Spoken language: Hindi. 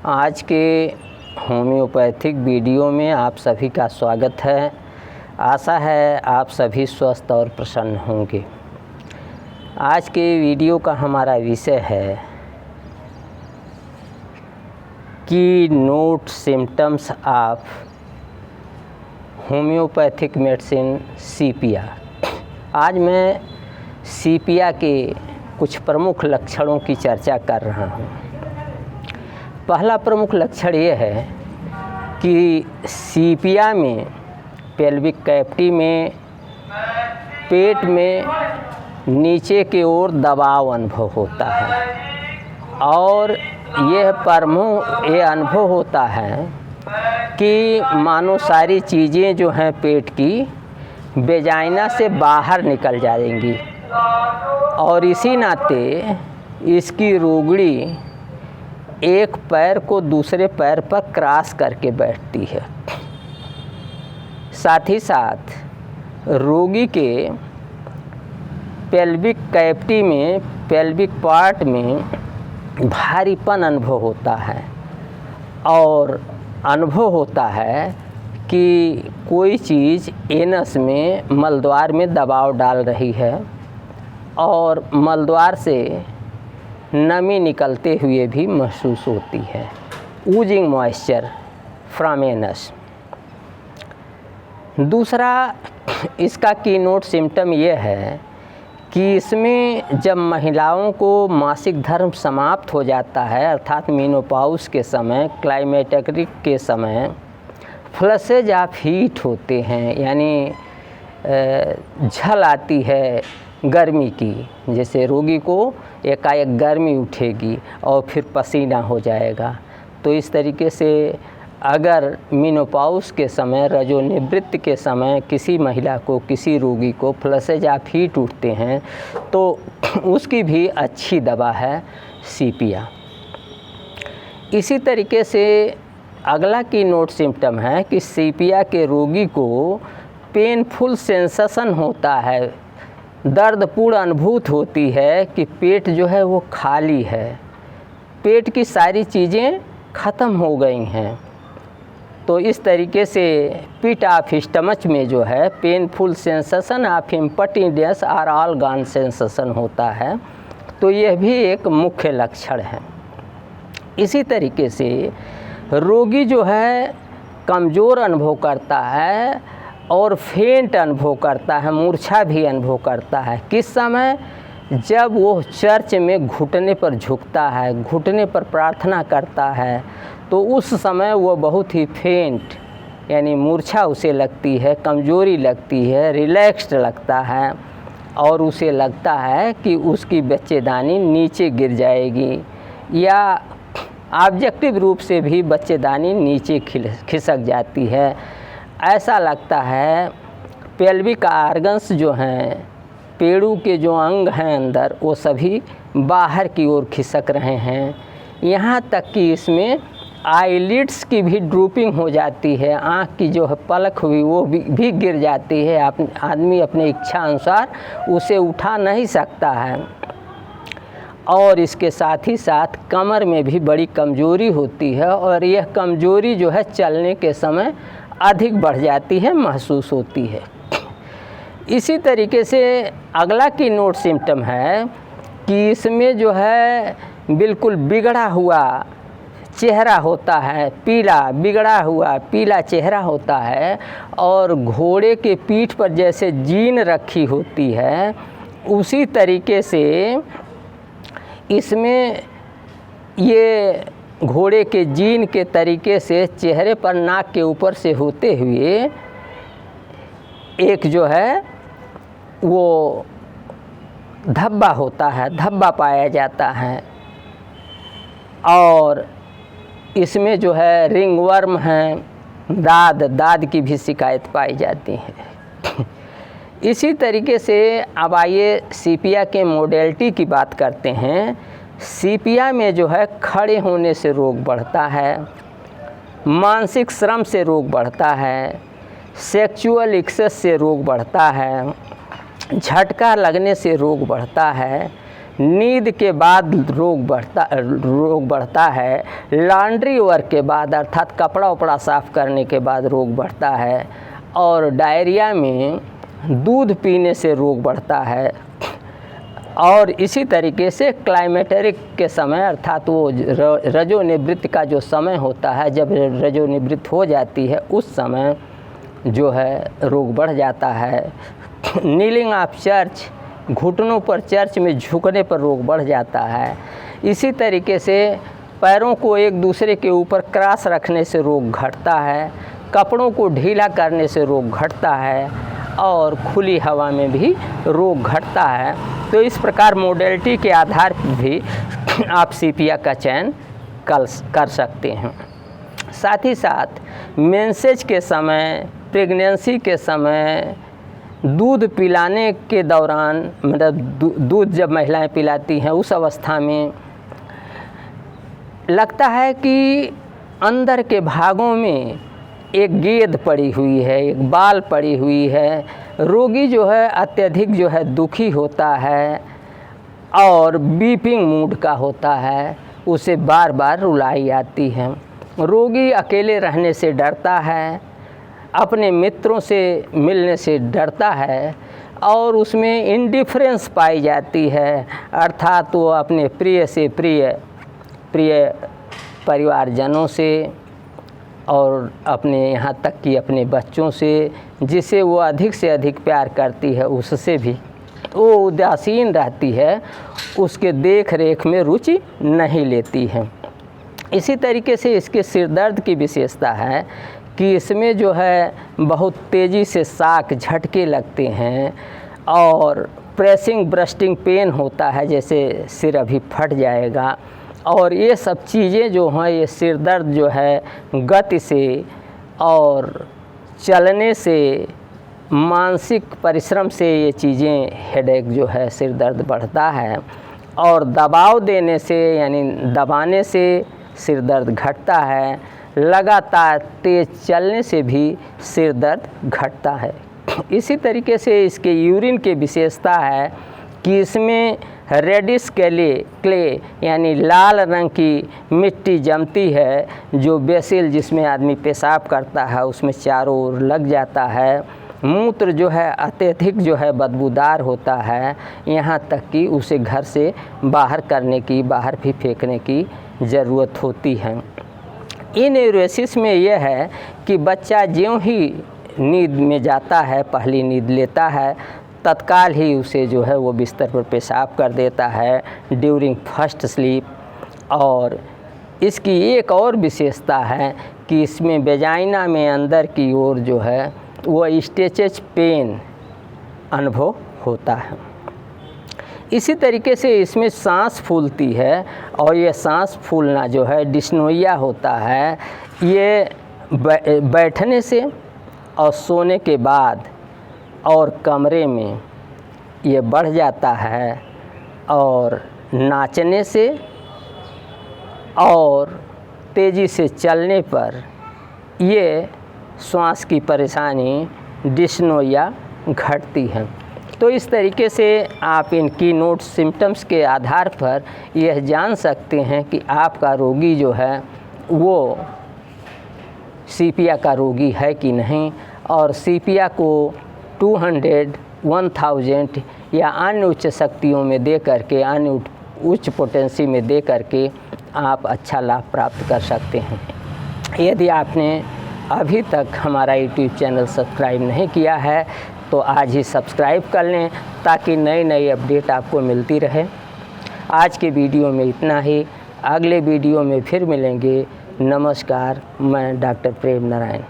आज के होम्योपैथिक वीडियो में आप सभी का स्वागत है। आशा है आप सभी स्वस्थ और प्रसन्न होंगे। आज के वीडियो का हमारा विषय है कि note symptoms of homeopathic medicine sepia. आज मैं सीपिया के कुछ प्रमुख लक्षणों की चर्चा कर रहा हूँ। पहला प्रमुख लक्षण ये है कि सीपिया में पेल्विक कैविटी में पेट में नीचे की ओर दबाव अनुभव होता है और ये अनुभव होता है कि मानो सारी चीज़ें जो हैं पेट की वेजाइना से बाहर निकल जाएंगी और इसी नाते इसकी रोगड़ी एक पैर को दूसरे पैर पर क्रॉस करके बैठती है। साथ ही साथ रोगी के पेल्विक कैविटी में पेल्विक पार्ट में भारीपन अनुभव होता है और अनुभव होता है कि कोई चीज़ एनस में मलद्वार में दबाव डाल रही है और मलद्वार से नमी निकलते हुए भी महसूस होती है। Oozing moisture from anus. दूसरा इसका कीनोट सिम्टम ये है कि इसमें जब महिलाओं को मासिक धर्म समाप्त हो जाता है अर्थात मेनोपॉज के समय, क्लाइमेटेरिक के समय फ्लशेज ऑफ हीट होते हैं, यानी झल आती है गर्मी की। जैसे रोगी को एकाएक गर्मी उठेगी और फिर पसीना हो जाएगा। तो इस तरीके से अगर मेनोपॉज के समय, रजोनिवृत्ति के समय किसी महिला को, किसी रोगी को फ्लशेज ऑफ हीट उठते हैं तो उसकी भी अच्छी दवा है सीपिया। इसी तरीके से अगला कीनोट सिम्टम है कि सीपिया के रोगी को पेनफुल सेंसेशन होता है, दर्दपूर्ण अनुभूति होती है कि पेट जो है वो खाली है, पेट की सारी चीज़ें ख़त्म हो गई हैं। तो इस तरीके से पिट ऑफ स्टमच में जो है पेनफुल सेंसेशन ऑफ इम्पॉर्टेंस और ऑल गॉन सेंसेशन होता है। तो यह भी एक मुख्य लक्षण है। इसी तरीके से रोगी जो है कमज़ोर अनुभव करता है और फेंट अनुभव करता है, मूर्छा भी अनुभव करता है। किस समय? जब वो चर्च में घुटने पर झुकता है, घुटने पर प्रार्थना करता है, तो उस समय वो बहुत ही फेंट यानी मूर्छा उसे लगती है, कमज़ोरी लगती है, रिलैक्स्ड लगता है और उसे लगता है कि उसकी बच्चेदानी नीचे गिर जाएगी या ऑब्जेक्टिव रूप से भी बच्चेदानी नीचे खिसक जाती है। ऐसा लगता है। पेल्विक आर्गन्स जो हैं, पेड़ों के जो अंग हैं अंदर, वो सभी बाहर की ओर खिसक रहे हैं। यहाँ तक कि इसमें आईलिड्स की भी ड्रूपिंग हो जाती है, आँख की जो है पलक हुई वो भी गिर जाती है। आदमी अपने इच्छा अनुसार उसे उठा नहीं सकता है। और इसके साथ ही साथ कमर में भी बड़ी कमज़ोरी होती है और यह कमज़ोरी जो है चलने के समय अधिक बढ़ जाती है, महसूस होती है। इसी तरीके से अगला कीनोट सिम्टम है कि इसमें जो है बिल्कुल बिगड़ा हुआ चेहरा होता है, बिगड़ा हुआ पीला चेहरा होता है और घोड़े के पीठ पर जैसे जीन रखी होती है उसी तरीके से इसमें ये घोड़े के जीन के तरीके से चेहरे पर नाक के ऊपर से होते हुए एक जो है वो धब्बा होता है, धब्बा पाया जाता है और इसमें जो है रिंगवर्म है, दाद की भी शिकायत पाई जाती है। इसी तरीके से अब आइए सीपिया के मोडेलिटी की बात करते हैं। सीपिया में जो है खड़े होने से रोग बढ़ता है, मानसिक श्रम से रोग बढ़ता है, सेक्सुअल एक्सेस से रोग बढ़ता है, झटका लगने से रोग बढ़ता है, नींद के बाद रोग बढ़ता है, लॉन्ड्री वर्क के बाद अर्थात कपड़ा उपड़ा साफ़ करने के बाद रोग बढ़ता है, और डायरिया में दूध पीने से रोग बढ़ता है, और इसी तरीके से क्लाइमेटेरिक के समय अर्थात वो रजोनिवृत्ति का जो समय होता है, जब रजोनिवृत्त हो जाती है उस समय जो है रोग बढ़ जाता है। नीलिंग ऑफ चर्च, घुटनों पर चर्च में झुकने पर रोग बढ़ जाता है। इसी तरीके से पैरों को एक दूसरे के ऊपर क्रॉस रखने से रोग घटता है, कपड़ों को ढीला करने से रोग घटता है, और खुली हवा में भी रोग घटता है। तो इस प्रकार मोडेलिटी के आधार पर भी आप सीपिया का चयन कर सकते हैं। साथ ही साथ मेंसेज के समय, प्रेगनेंसी के समय, दूध पिलाने के दौरान, मतलब दूध जब महिलाएं पिलाती हैं उस अवस्था में लगता है कि अंदर के भागों में एक गेंद पड़ी हुई है, एक बाल पड़ी हुई है। रोगी जो है अत्यधिक जो है दुखी होता है और बीपिंग मूड का होता है, उसे बार बार रुलाई आती है। रोगी अकेले रहने से डरता है, अपने मित्रों से मिलने से डरता है, और उसमें इंडिफरेंस पाई जाती है, अर्थात वो अपने प्रिय से प्रिय परिवारजनों से और अपने यहाँ तक कि अपने बच्चों से, जिसे वो अधिक से अधिक प्यार करती है, उससे भी वो उदासीन रहती है, उसके देख रेख में रुचि नहीं लेती है। इसी तरीके से इसके सिर दर्द की विशेषता है कि इसमें जो है बहुत तेज़ी से शाक झटके लगते हैं, और प्रेसिंग ब्रस्टिंग पेन होता है, जैसे सिर अभी फट जाएगा। और ये सब चीज़ें जो हैं, ये सिर दर्द जो है गति से और चलने से, मानसिक परिश्रम से, ये चीज़ें हेडेक जो है सिर दर्द बढ़ता है, और दबाव देने से यानी दबाने से सिर दर्द घटता है। लगातार तेज़ चलने से भी सिर दर्द घटता है। इसी तरीके से इसके यूरिन की विशेषता है कि इसमें रेडिश क्ले यानी लाल रंग की मिट्टी जमती है, जो बेसिल जिसमें आदमी पेशाब करता है उसमें चारों ओर लग जाता है। मूत्र जो है अत्यधिक जो है बदबूदार होता है, यहाँ तक कि उसे घर से बाहर भी फेंकने की ज़रूरत होती है। इन्यूरेसिस में यह है कि बच्चा ज्यों ही नींद में जाता है, पहली नींद लेता है, तत्काल ही उसे जो है वो बिस्तर पर पेशाब कर देता है ड्यूरिंग फर्स्ट स्लीप। और इसकी एक और विशेषता है कि इसमें वेजाइना में अंदर की ओर जो है वो स्टेचेज पेन अनुभव होता है। इसी तरीके से इसमें सांस फूलती है, और ये सांस फूलना जो है डिस्नोइया होता है। ये बैठने से और सोने के बाद और कमरे में ये बढ़ जाता है, और नाचने से और तेज़ी से चलने पर ये श्वास की परेशानी डिस्नोइया घटती है। तो इस तरीके से आप इन की नोट सिम्टम्स के आधार पर यह जान सकते हैं कि आपका रोगी जो है वो सीपिया का रोगी है कि नहीं, और सीपिया को 200, 1000 या अन्य उच्च शक्तियों में दे करके, अन्य उच्च पोटेंसी में दे करके आप अच्छा लाभ प्राप्त कर सकते हैं। यदि आपने अभी तक हमारा YouTube चैनल सब्सक्राइब नहीं किया है तो आज ही सब्सक्राइब कर लें, ताकि नई नई अपडेट आपको मिलती रहे। आज के वीडियो में इतना ही, अगले वीडियो में फिर मिलेंगे। नमस्कार, मैं डॉक्टर प्रेम नारायण।